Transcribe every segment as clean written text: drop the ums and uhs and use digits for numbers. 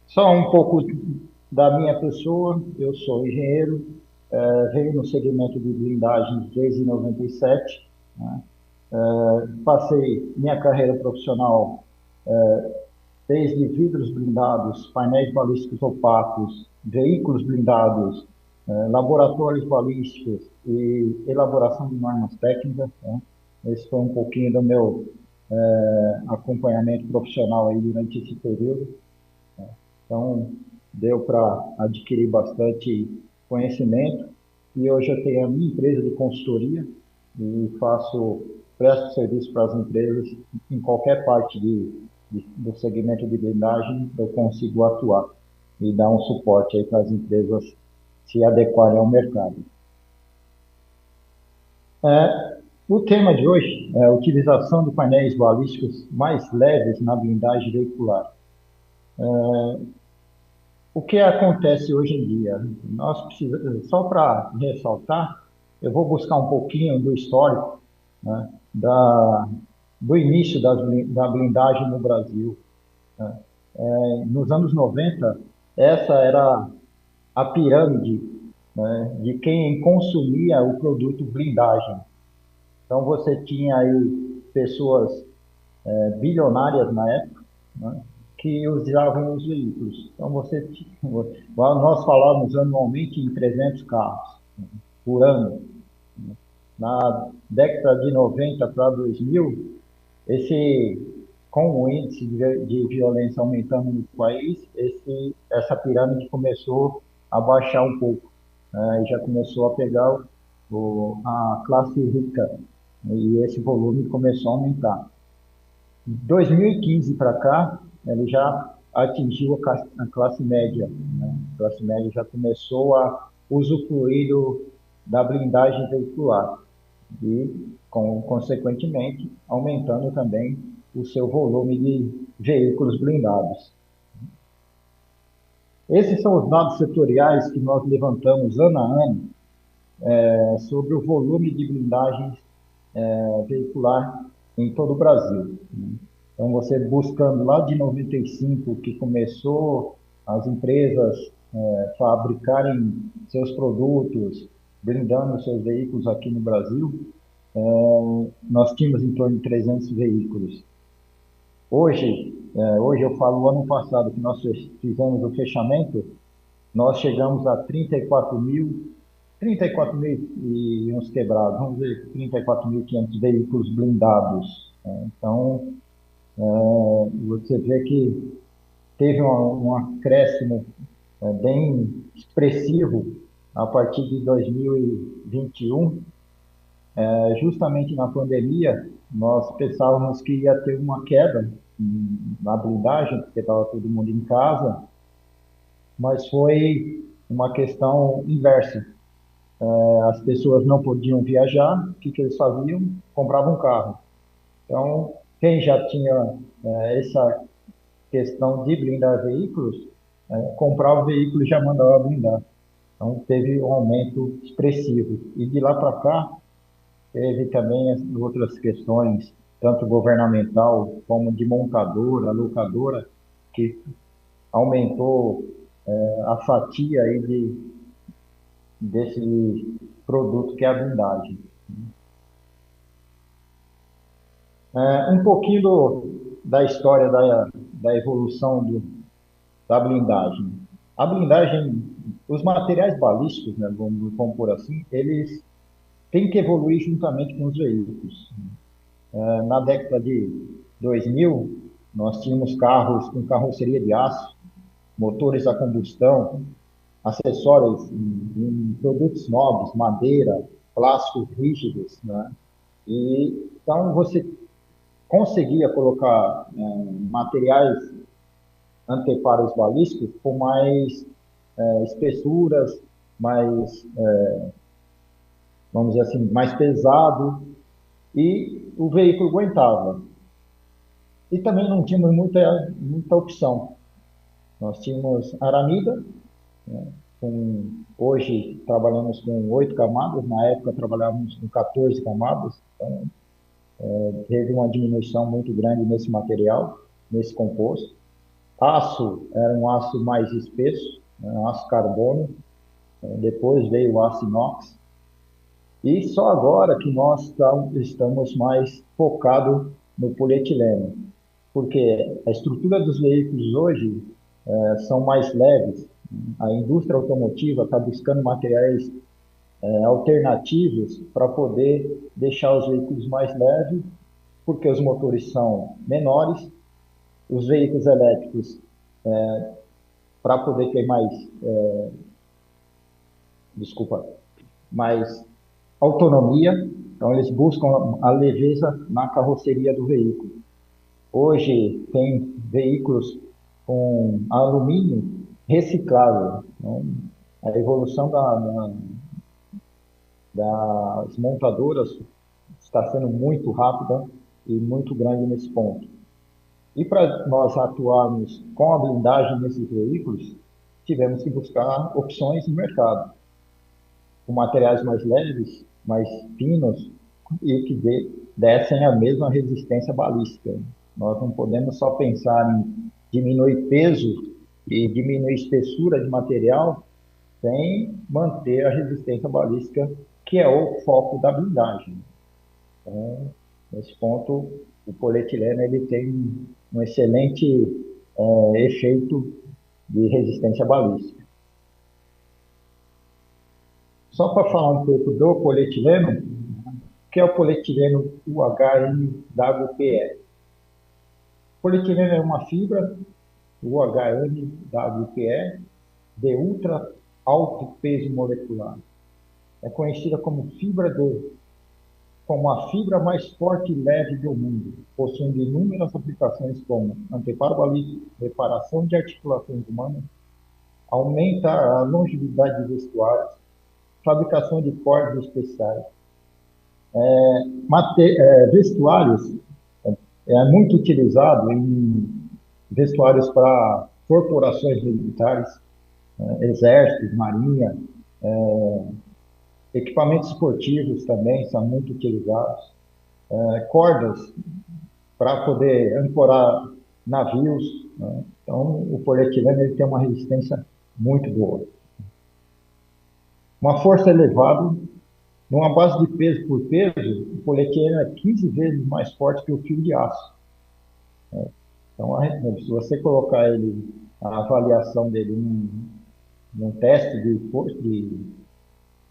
Só um pouco da minha pessoa, eu sou engenheiro, venho no segmento de blindagens desde 97, né? Passei minha carreira profissional desde vidros blindados, painéis balísticos opacos, veículos blindados, laboratórios balísticos e elaboração de normas técnicas, né? Esse foi um pouquinho do meu acompanhamento profissional aí durante esse período. Então, deu para adquirir bastante conhecimento e hoje eu tenho a minha empresa de consultoria e presto serviço para as empresas em qualquer parte do segmento de blindagem, eu consigo atuar e dar um suporte aí para as empresas se adequarem ao mercado. O tema de hoje é a utilização de painéis balísticos mais leves na blindagem veicular. O que acontece hoje em dia? Só para ressaltar, eu vou buscar um pouquinho do histórico, né, do início da blindagem no Brasil. Nos anos 90, essa era a pirâmide, né, de quem consumia o produto blindagem. Então você tinha aí pessoas bilionárias na época, né, que usavam os veículos. Então nós falávamos anualmente em 300 carros por ano. Na década de 90 para 2000, com o índice de violência aumentando no país, essa pirâmide começou a baixar um pouco, né, e já começou a pegar a classe rica, e esse volume começou a aumentar. De 2015 para cá, ele já atingiu a classe média, né? A classe média já começou a usufruir da blindagem veicular e, consequentemente, aumentando também o seu volume de veículos blindados. Esses são os dados setoriais que nós levantamos ano a ano sobre o volume de blindagens veicular em todo o Brasil, né? Então, você buscando lá de 95, que começou as empresas fabricarem seus produtos, blindando seus veículos aqui no Brasil, nós tínhamos em torno de 300 veículos. Hoje eu falo o ano passado que nós fizemos o fechamento, nós chegamos a 34 mil e uns quebrados, vamos dizer 34.500 veículos blindados, né? Então, você vê que teve um acréscimo bem expressivo a partir de 2021, justamente na pandemia, nós pensávamos que ia ter uma queda na blindagem, porque estava todo mundo em casa, mas foi uma questão inversa. As pessoas não podiam viajar, o que eles faziam? Compravam um carro. Então, quem já tinha essa questão de blindar veículos, comprava o veículo e já mandava blindar. Então, teve um aumento expressivo. E de lá para cá, teve também as outras questões, tanto governamental como de montadora, locadora, que aumentou a fatia aí desse produto que é a blindagem. Um pouquinho da história da evolução da blindagem. A blindagem, os materiais balísticos, né, vamos por assim, eles têm que evoluir juntamente com os veículos. Na década de 2000, nós tínhamos carros com carroceria de aço, motores a combustão, acessórios em produtos nobres, madeira, plásticos rígidos, né? E então você conseguia colocar materiais anteparos balísticos com mais espessuras, mais, vamos dizer assim, mais pesado, e o veículo aguentava. E também não tínhamos muita opção. Nós tínhamos aramida, né, hoje trabalhamos com 8 camadas, na época trabalhávamos com 14 camadas, então teve uma diminuição muito grande nesse material, nesse composto. Aço era um aço mais espesso, né, um aço carbono, depois veio o aço inox, e só agora que nós estamos mais focados no polietileno, porque a estrutura dos veículos hoje são mais leves. A indústria automotiva está buscando materiais alternativos para poder deixar os veículos mais leves, porque os motores são menores, os veículos elétricos, para poder ter mais, desculpa, mais autonomia, então eles buscam a leveza na carroceria do veículo. Hoje tem veículos com alumínio reciclável. Então, a evolução das montadoras está sendo muito rápida e muito grande nesse ponto. E para nós atuarmos com a blindagem nesses veículos, tivemos que buscar opções no mercado, com materiais mais leves, mais finos e que dessem a mesma resistência balística. Nós não podemos só pensar em diminuir peso e diminuir espessura de material sem manter a resistência balística, que é o foco da blindagem. Então, nesse ponto, o polietileno ele tem um excelente efeito de resistência balística. Só para falar um pouco do polietileno, que é o polietileno UHNWPE. O polietileno é uma fibra UHNWPE de ultra alto peso molecular. É conhecida como a fibra mais forte e leve do mundo, possuindo inúmeras aplicações como anteparo balístico, reparação de articulações humanas, aumenta a longevidade de vestuários, fabricação de cordas especiais, vestuários muito utilizado em vestuários para corporações militares, exércitos, marinha, equipamentos esportivos também são muito utilizados, cordas para poder ancorar navios, né? Então, o polietileno ele tem uma resistência muito boa. Uma força elevada, numa base de peso por peso, o polietileno é 15 vezes mais forte que o fio de aço. Então, se você colocar ele, a avaliação dele num teste de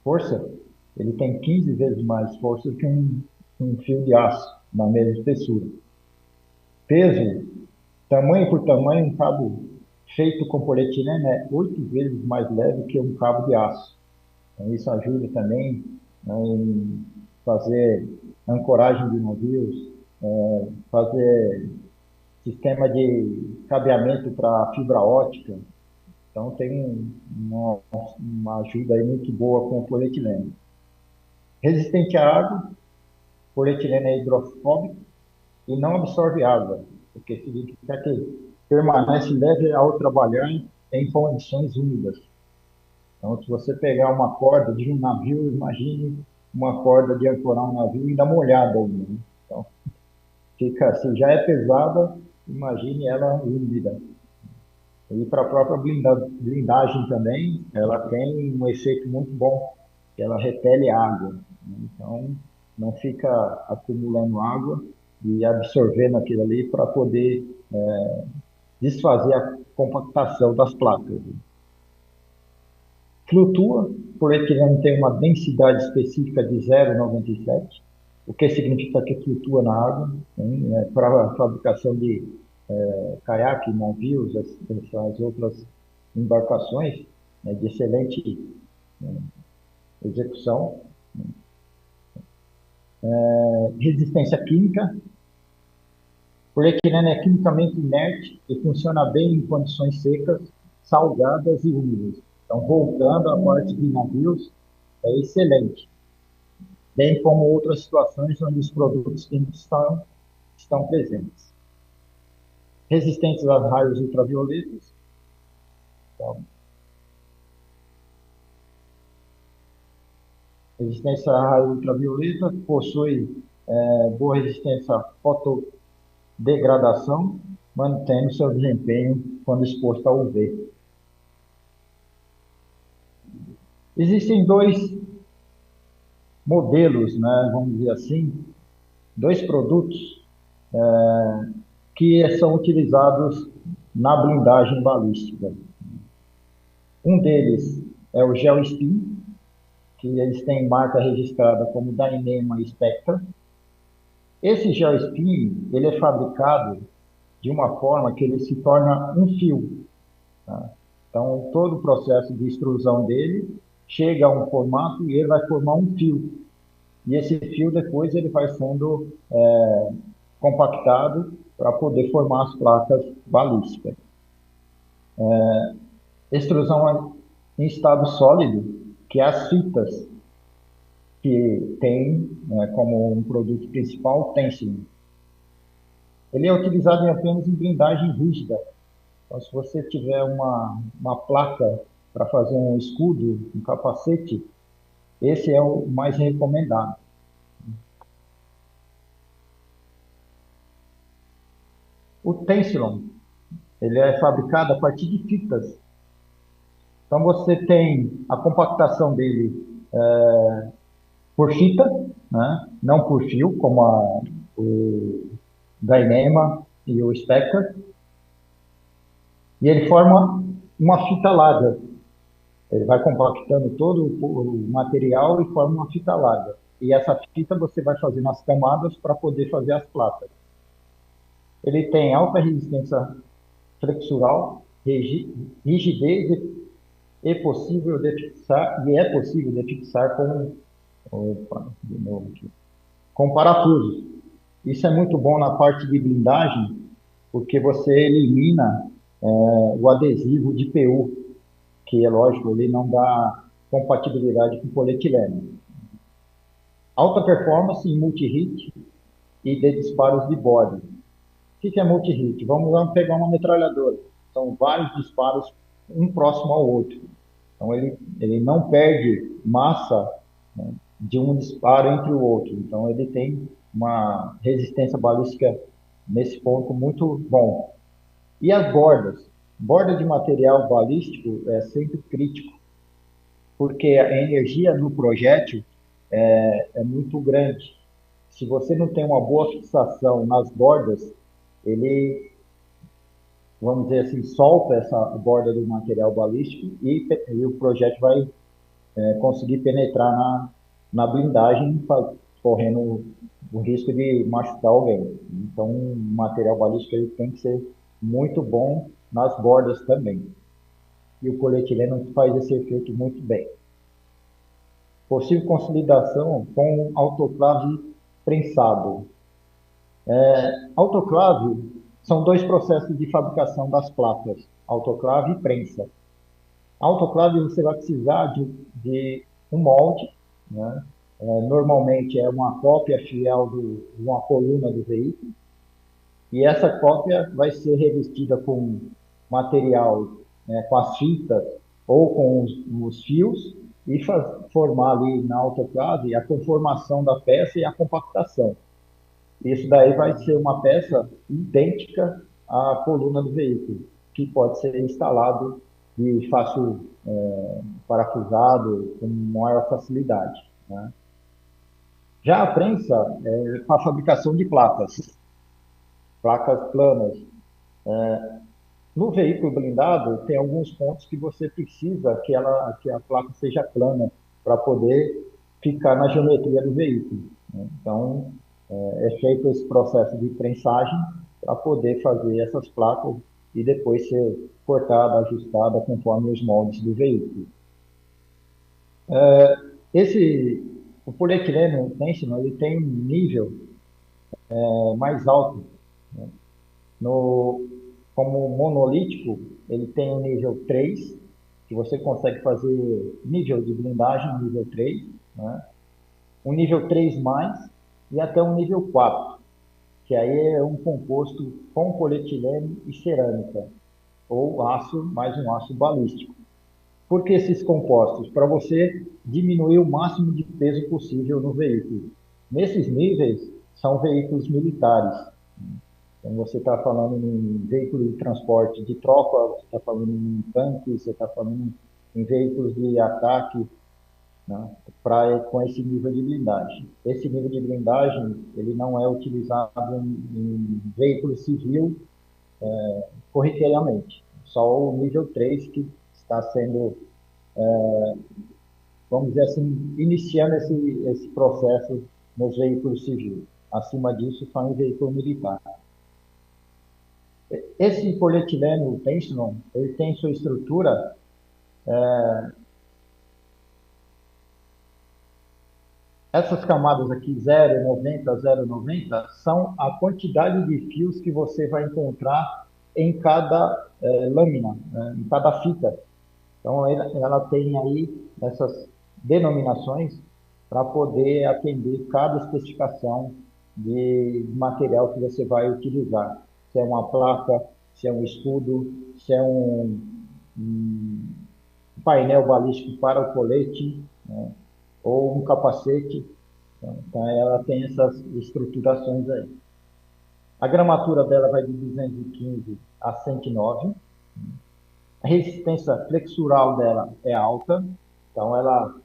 força, ele tem 15 vezes mais força que um fio de aço, na mesma espessura. Peso, tamanho por tamanho, um cabo feito com polietileno é 8 vezes mais leve que um cabo de aço. Então, isso ajuda também, né, em fazer ancoragem de navios, fazer sistema de cabeamento para fibra ótica. Então, tem uma ajuda aí muito boa com o polietileno. Resistente à água, polietileno é hidrofóbico e não absorve água, porque significa que permanece leve ao trabalhar em condições úmidas. Então, se você pegar uma corda de um navio, imagine uma corda de ancorar um navio ainda molhada ainda, né? Então, se já é pesada, imagine ela úmida. E para a própria blindagem também, ela tem um efeito muito bom, que ela repele água, né? Então, não fica acumulando água e absorvendo aquilo ali para poder desfazer a compactação das placas. Flutua, o polietileno tem uma densidade específica de 0,97, o que significa que flutua na água, né? Para a fabricação de caiaque, navios, essas outras embarcações, né, de excelente execução. Resistência química, o polietileno é quimicamente inerte e funciona bem em condições secas, salgadas e úmidas. Então, voltando à parte de navios, é excelente, bem como outras situações onde os produtos químicos estão presentes. Resistentes a raios ultravioletas, então, resistência a raio ultravioleta, possui boa resistência à fotodegradação, mantendo seu desempenho quando exposto ao UV. Existem dois modelos, né, vamos dizer assim, dois produtos que são utilizados na blindagem balística. Um deles é o GeoSpin, que eles têm marca registrada como Dyneema e Spectra. Esse GeoSpin, ele é fabricado de uma forma que ele se torna um fio. Tá? Então, todo o processo de extrusão dele chega a um formato e ele vai formar um fio. E esse fio depois ele vai sendo compactado para poder formar as placas balísticas. Extrusão em estado sólido, que é as fitas, que tem como um produto principal o tensilo. Ele é utilizado apenas em blindagem rígida. Então, se você tiver uma placa para fazer um escudo, um capacete, esse é o mais recomendado. O Tensilon, ele é fabricado a partir de fitas. Então, você tem a compactação dele por fita, né? Não por fio, como o Dyneema e o Spectre, e ele forma uma fita larga. Ele vai compactando todo o material e forma uma fita larga. E essa fita você vai fazendo as camadas para poder fazer as placas. Ele tem alta resistência flexural, rigidez e é possível de fixar opa, de novo aqui, com parafusos. Isso é muito bom na parte de blindagem, porque você elimina o adesivo de PU, que é lógico, ele não dá compatibilidade com polietileno. Alta performance em multi-hit e de disparos de bordo. O que é multi-hit? Vamos pegar uma metralhadora. São vários disparos, um próximo ao outro. Então, ele não perde massa, né, de um disparo entre o outro. Então, ele tem uma resistência balística nesse ponto muito bom. E as bordas? Borda de material balístico é sempre crítico, porque a energia no projétil é muito grande. Se você não tem uma boa fixação nas bordas, ele, vamos dizer assim, solta essa borda do material balístico e o projétil vai conseguir penetrar na blindagem, correndo o risco de machucar alguém. Então, o material balístico ele tem que ser muito bom nas bordas também. E o polietileno faz esse efeito muito bem. Possível consolidação com autoclave prensado. Autoclave são dois processos de fabricação das placas, autoclave e prensa. Autoclave você vai precisar de um molde, né? Normalmente é uma cópia fiel de uma coluna do veículo, e essa cópia vai ser revestida com material, né, com as fitas ou com os fios, e formar ali na autoclave a conformação da peça e a compactação. Isso daí vai ser uma peça idêntica à coluna do veículo, que pode ser instalado de fácil parafusado com maior facilidade, né? Já a prensa é para a fabricação de placas, placas planas. No veículo blindado, tem alguns pontos que você precisa que a placa seja plana para poder ficar na geometria do veículo, né? Então, é feito esse processo de prensagem para poder fazer essas placas e depois ser cortada, ajustada conforme os moldes do veículo. Esse, o polietileno tensino, ele tem um nível mais alto. No, como monolítico, ele tem o nível 3, que você consegue fazer nível de blindagem, nível 3, né? Um nível 3 mais e até um nível 4, que aí é um composto com polietileno e cerâmica, ou aço mais um aço balístico. Por que esses compostos? Para você diminuir o máximo de peso possível no veículo. Nesses níveis, são veículos militares. Então, você está falando em veículo de transporte de tropa, você está falando em tanque, você está falando em veículos de ataque, né, com esse nível de blindagem. Esse nível de blindagem, ele não é utilizado em veículo civil corriqueiramente. Só o nível 3 que está sendo, vamos dizer assim, iniciando esse processo nos veículos civis. Acima disso, só em veículo militar. Esse polietileno tension, ele tem sua estrutura, essas camadas aqui, 0,90, 0,90, são a quantidade de fios que você vai encontrar em cada lâmina, em cada fita. Então, ela tem aí essas denominações para poder atender cada especificação de material que você vai utilizar. Se é uma placa, se é um escudo, se é um painel balístico para o colete, né, ou um capacete. Então, ela tem essas estruturações aí. A gramatura dela vai de 215 a 109. A resistência flexural dela é alta. Então, o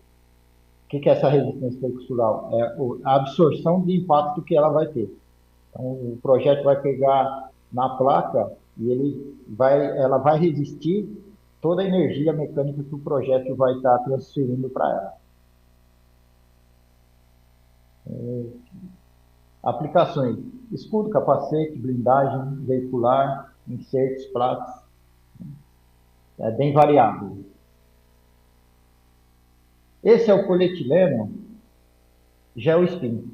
que é essa resistência flexural? É a absorção de impacto que ela vai ter. Então, o projeto vai pegar na placa e ela vai resistir toda a energia mecânica que o projeto vai estar transferindo para ela. Aplicações: escudo, capacete, blindagem veicular, inserts, placas, é bem variável. Esse é o polietileno gel spin.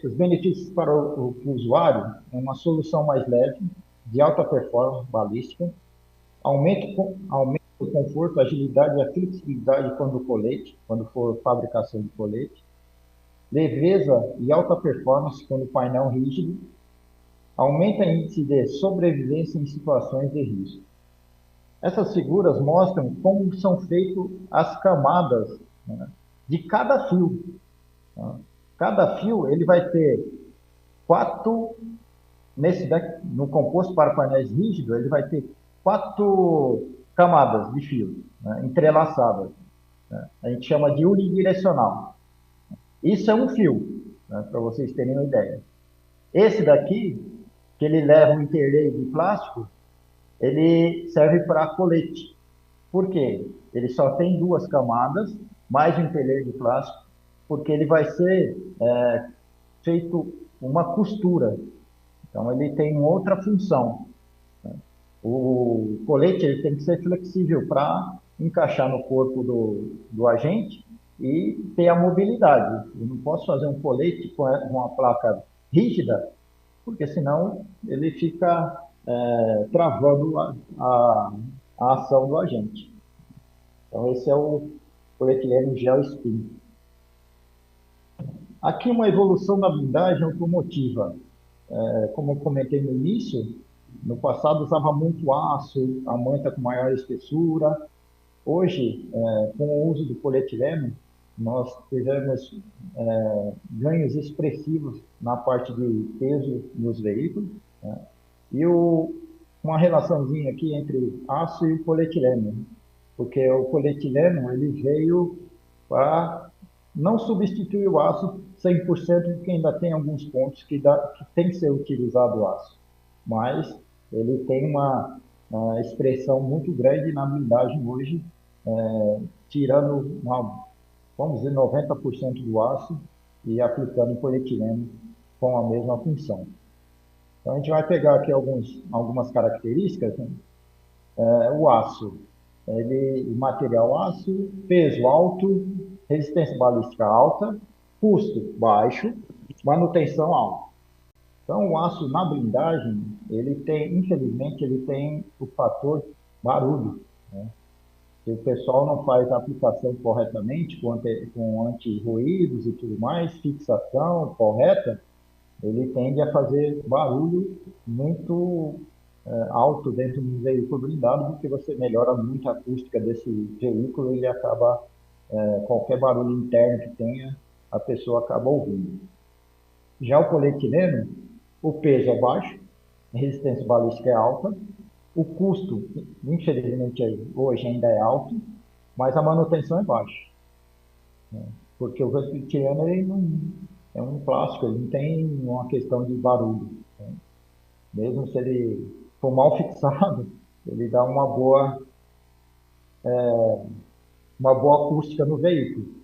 Os benefícios para o usuário é uma solução mais leve, de alta performance balística, aumenta o conforto, agilidade e a flexibilidade quando for fabricação de colete, leveza e alta performance quando o painel rígido, aumenta o índice de sobrevivência em situações de risco. Essas figuras mostram como são feitas as camadas, né, de cada fio. Tá? Cada fio ele vai ter quatro, no composto para painéis rígidos, ele vai ter quatro camadas de fio, né, entrelaçadas. Né? A gente chama de unidirecional. Isso é um fio, né, para vocês terem uma ideia. Esse daqui, que ele leva um interlace de plástico, ele serve para colete. Por quê? Ele só tem duas camadas, mais um interlace de plástico, porque ele vai ser feito uma costura. Então, ele tem outra função. O colete ele tem que ser flexível para encaixar no corpo do agente e ter a mobilidade. Eu não posso fazer um colete com uma placa rígida, porque senão ele fica travando a ação do agente. Então, esse é o polietileno gel spin. Aqui uma evolução da blindagem automotiva. Como eu comentei no início, no passado usava muito aço, a manta com maior espessura. Hoje, com o uso do polietileno, nós tivemos ganhos expressivos na parte de peso nos veículos, né? E uma relaçãozinha aqui entre aço e o polietileno, porque o polietileno ele veio para não substituir o aço 100%, porque ainda tem alguns pontos que tem que ser utilizado o aço, mas ele tem uma expressão muito grande na blindagem hoje, tirando, vamos dizer, 90% do aço e aplicando polietileno com a mesma função. Então, a gente vai pegar aqui algumas características, né? O aço, o material aço, peso alto, resistência balística alta, custo baixo, manutenção alta. Então, o aço na blindagem, infelizmente, ele tem o fator barulho, né? Se o pessoal não faz a aplicação corretamente, com anti-ruídos e tudo mais, fixação correta, ele tende a fazer barulho muito alto dentro de um veículo blindado, porque você melhora muito a acústica desse veículo, ele qualquer barulho interno que tenha, a pessoa acaba ouvindo. Já o polietileno, o peso é baixo, a resistência balística é alta, o custo, infelizmente, hoje ainda é alto, mas a manutenção é baixa, porque o polietileno ele não, é um plástico, ele não tem uma questão de barulho, né? Mesmo se ele for mal fixado, ele dá uma boa acústica no veículo.